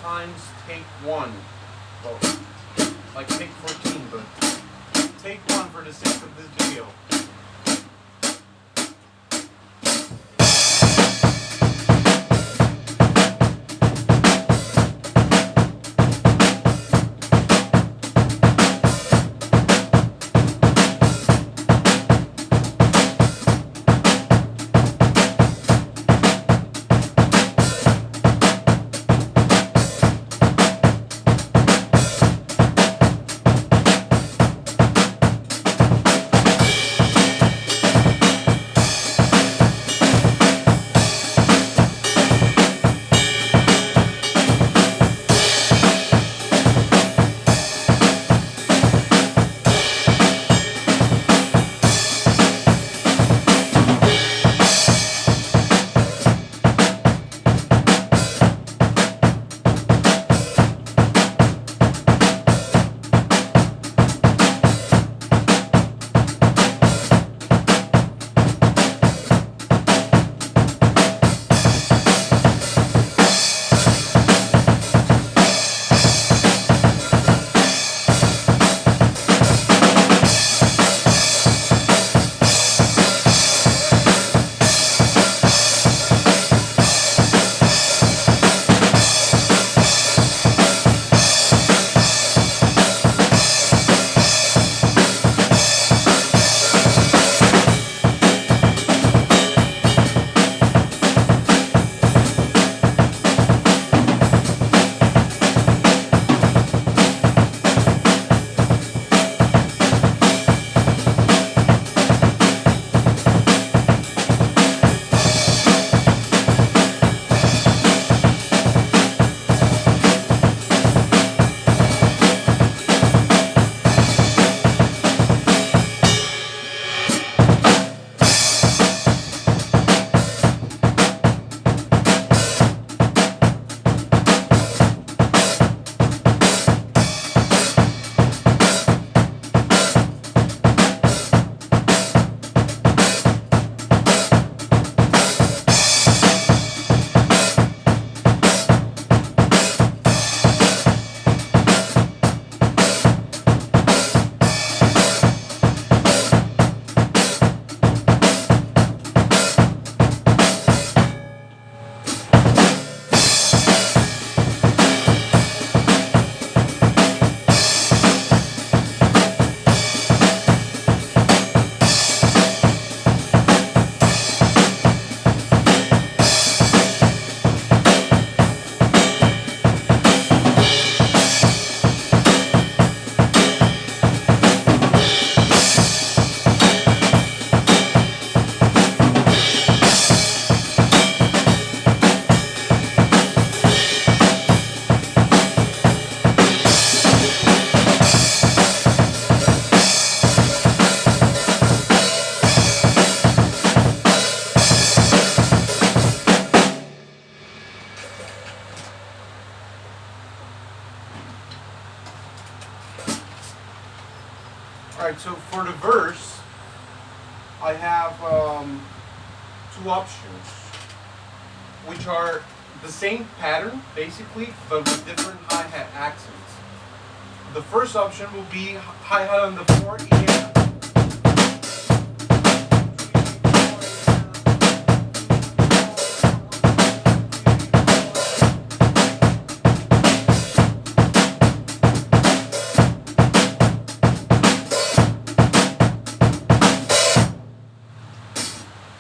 times take one. Well, like take 14, but take one for the sake of this video. Alright, so for the verse, I have two options, which are the same pattern, basically, but with different hi-hat accents. The first option will be hi-hat on the 4 EM.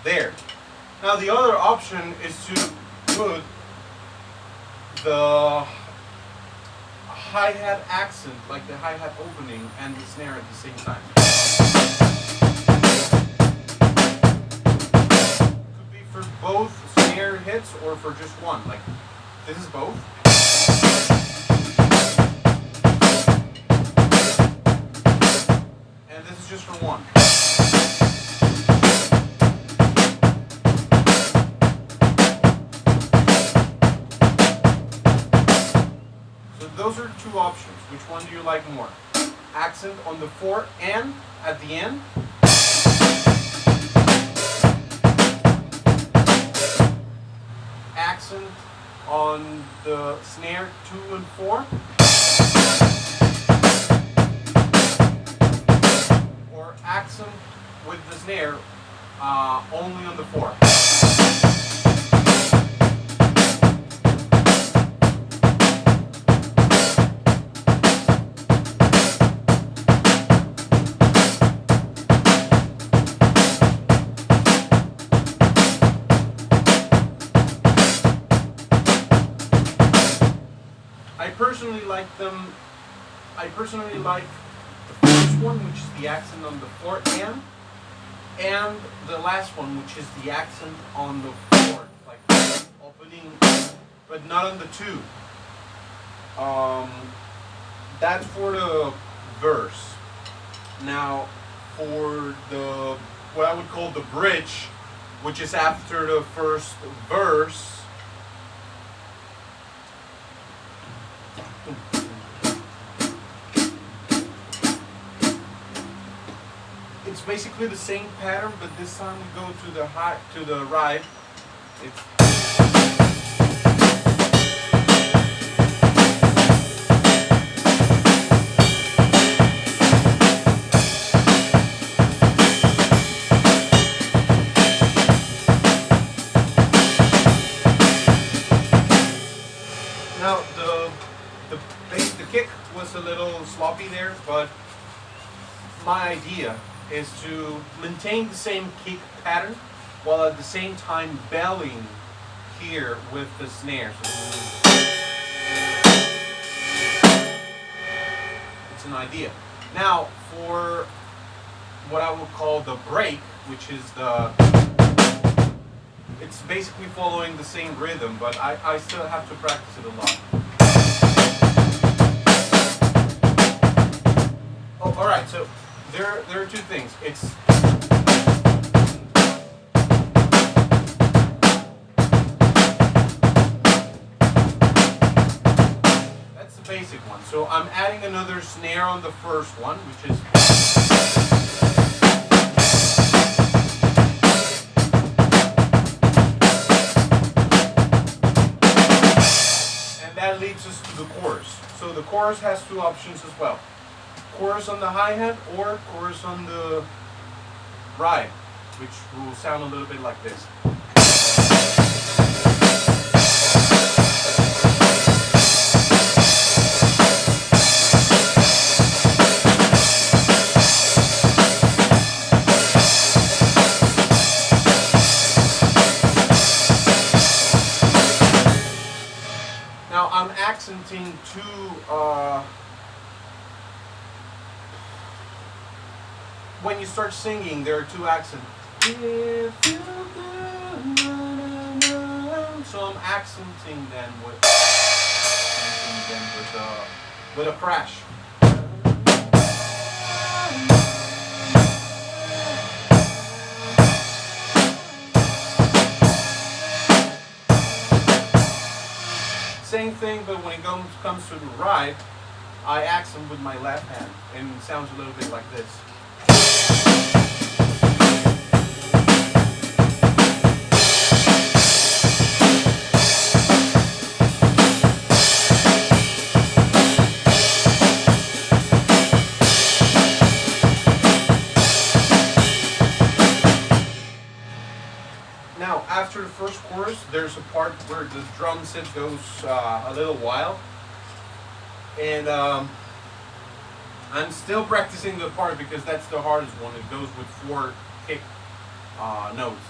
There. Now the other option is to put the hi-hat accent, like the hi-hat opening and the snare at the same time. Could be for both snare hits or for just one. Like this is both. And this is just for one. Those are two options. Which one do you like more? Accent on the 4 and at the end? Accent on the snare 2 and 4, or accent with the snare only on the 4. I personally like the first one, which is the accent on the 4 and the last one, which is the accent on the 4, like opening, but not on the 2. That's for the verse. Now, for the what I would call the bridge, which is after the first verse. It's basically the same pattern, but this time we go to the high, to the right. It's now the kick was a little sloppy there, but my idea is to maintain the same kick pattern while at the same time belling here with the snare. So it's an idea. Now for what I would call the break, which is it's basically following the same rhythm, but I still have to practice it a lot. Oh, alright, so there are two things. It's that's the basic one. So I'm adding another snare on the first one, which is and that leads us to the chorus. So the chorus has two options as well. Chorus on the hi-hat or chorus on the ride, which will sound a little bit like this. Now I'm accenting to when you start singing, there are two accents. So I'm accenting them with a crash. Same thing, but when it comes to the right, I accent with my left hand, and it sounds a little bit like this. Now, after the first chorus, there's a part where the drum set goes a little wild, and I'm still practicing the part because that's the hardest one. It goes with 4 kick notes.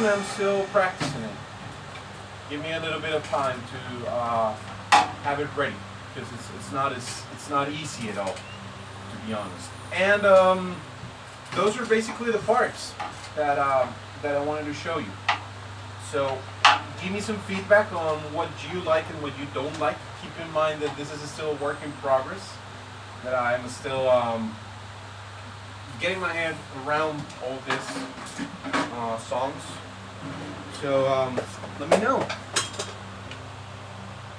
I'm still practicing it. Give me a little bit of time to have it ready, because it's not easy at all, to be honest. And those are basically the parts that I wanted to show you. So give me some feedback on what you like and what you don't like keep in mind that this is still a work in progress. That I'm still getting my head around all this songs. So let me know.